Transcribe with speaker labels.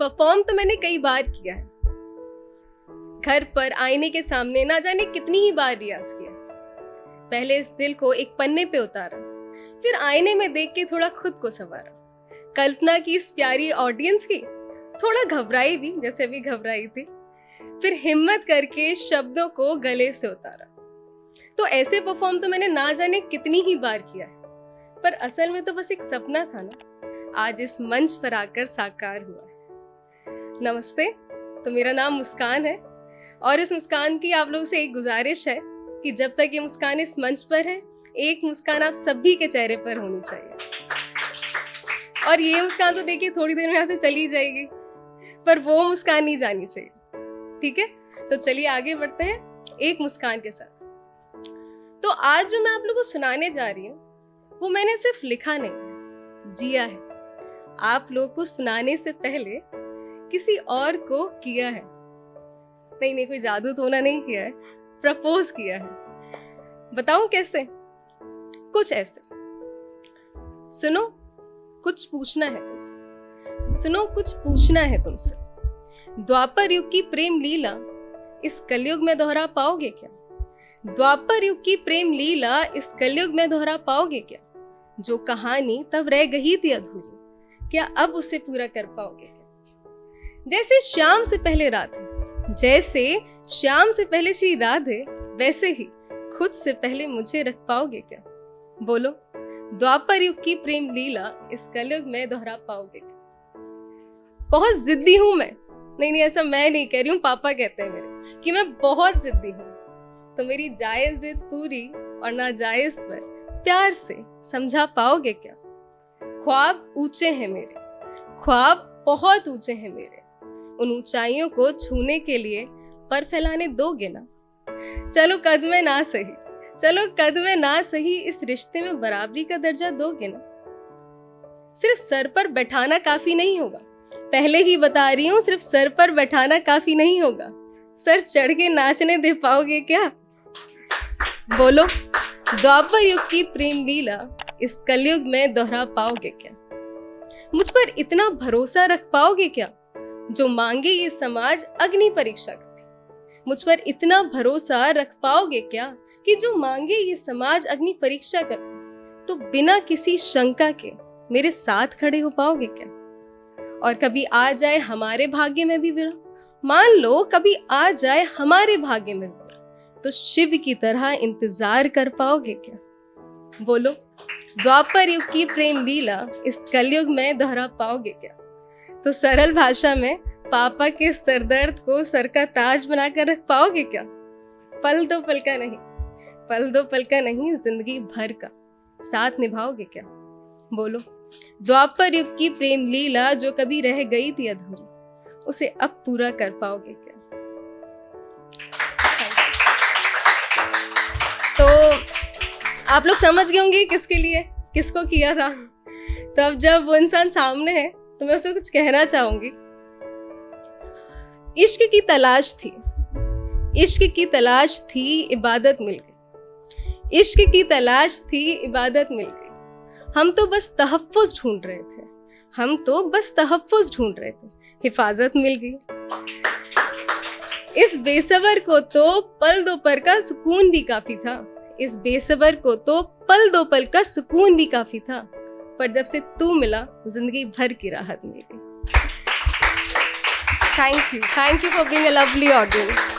Speaker 1: Perform तो मैंने कई बार किया है, घर पर आईने के सामने ना जाने कितनी ही बार रियाज किया। पहले इस दिल को एक पन्ने पे उतारा, फिर आईने में देख के थोड़ा खुद को संवारा, कल्पना की इस प्यारी ऑडियंस की, थोड़ा घबराई भी जैसे अभी घबराई थी, फिर हिम्मत करके शब्दों को गले से उतारा। तो ऐसे परफॉर्म तो मैंने ना जाने कितनी ही बार किया है, पर असल में तो बस एक सपना था ना, आज इस मंच पर आकर साकार हुआ है। नमस्ते, तो मेरा नाम मुस्कान है और इस मुस्कान की आप लोगों से एक गुजारिश है कि जब तक ये मुस्कान इस मंच पर है, एक मुस्कान आप सभी के चेहरे पर होनी चाहिए। और ये मुस्कान तो देखिए थोड़ी देर में यहाँ से चली जाएगी, पर वो मुस्कान नहीं जानी चाहिए, ठीक है? तो चलिए आगे बढ़ते हैं एक मुस्कान के साथ। तो आज जो मैं आप लोगों को सुनाने जा रही हूँ वो मैंने सिर्फ लिखा नहीं है, जिया है। आप लोगों को सुनाने से पहले किसी और को किया है। नहीं, कोई जादू टोना नहीं किया है, प्रपोज किया है। बताऊं कैसे? कुछ ऐसे, सुनो कुछ पूछना है तुमसे, सुनो कुछ पूछना है तुमसे। द्वापर युग की प्रेम लीला इस कलयुग में दोहरा पाओगे क्या? द्वापर युग की प्रेम लीला इस कलयुग में दोहरा पाओगे क्या? जो कहानी तब रह गई थी अधूरी, क्या अब उसे पूरा कर पाओगे क्या? जैसे श्याम से पहले राधे, जैसे श्याम से पहले श्री राधे, वैसे ही खुद से पहले मुझे रख पाओगे क्या? बोलो, द्वापर युग की प्रेम लीला इस कलयुग में दोहरा पाओगे क्या? बहुत जिद्दी हूं मैं। नहीं, ऐसा मैं नहीं कह रही हूँ, पापा कहते हैं मेरे कि मैं बहुत जिद्दी हूँ। तो मेरी जायज जिद पूरी और नाजायज पर प्यार से समझा पाओगे क्या? ख्वाब ऊंचे हैं मेरे, ख्वाब बहुत ऊंचे हैं मेरे, उन ऊंचाइयों को छूने के लिए पर फैलाने दोगे ना? चलो कद में ना सही, चलो कद में ना सही, इस रिश्ते में बराबरी का दर्जा दोगे ना? सिर्फ सर पर बैठाना काफी नहीं होगा, पहले ही बता रही हूँ, सिर्फ सर पर बैठाना काफी नहीं होगा, सर चढ़ के नाचने दे पाओगे क्या? बोलो, द्वापर युग की प्रेम लीला इस कलयुग में दोहरा पाओगे क्या? मुझ पर इतना भरोसा रख पाओगे क्या? जो मांगे ये समाज अग्नि परीक्षा करे। मुझ पर इतना भरोसा रख पाओगे क्या कि जो मांगे ये समाज अग्नि परीक्षा करे? तो बिना किसी शंका के मेरे साथ खड़े हो पाओगे क्या? और कभी आ जाए हमारे भाग्य में भी विरह, मान लो कभी आ जाए हमारे भाग्य में विरह, तो शिव की तरह इंतजार कर पाओगे क्या? बोलो, द्वापर युग की प्रेम लीला इस कलयुग में दोहरा पाओगे क्या? तो सरल भाषा में पापा के सरदर्द को सर का ताज बनाकर रख पाओगे क्या? पल दो पल का नहीं, पल दो पल का नहीं, जिंदगी भर का साथ निभाओगे क्या? बोलो, द्वापर युग की प्रेम लीला जो कभी रह गई थी अधूरी, उसे अब पूरा कर पाओगे क्या? तो आप लोग समझ गए होंगे किसके लिए, किसको किया था। तो अब जब वो इंसान सामने है तो मैं उसे कुछ कहना चाहूंगी। इश्क की तलाश थी, इश्क की तलाश थी, इबादत मिल गई, इश्क की तलाश थी, इबादत मिल गई। हम तो बस तहफ्फुज़ ढूंढ रहे थे, हम तो बस तहफ्फुज़ ढूंढ रहे थे, हिफाजत मिल गई। इस बेसबर को तो पल दो पल का सुकून भी काफी था, इस बेसबर को तो पल दो पल का सुकून भी काफी था, पर जब से तू मिला जिंदगी भर की राहत मिल गई। Thank you for being a lovely audience.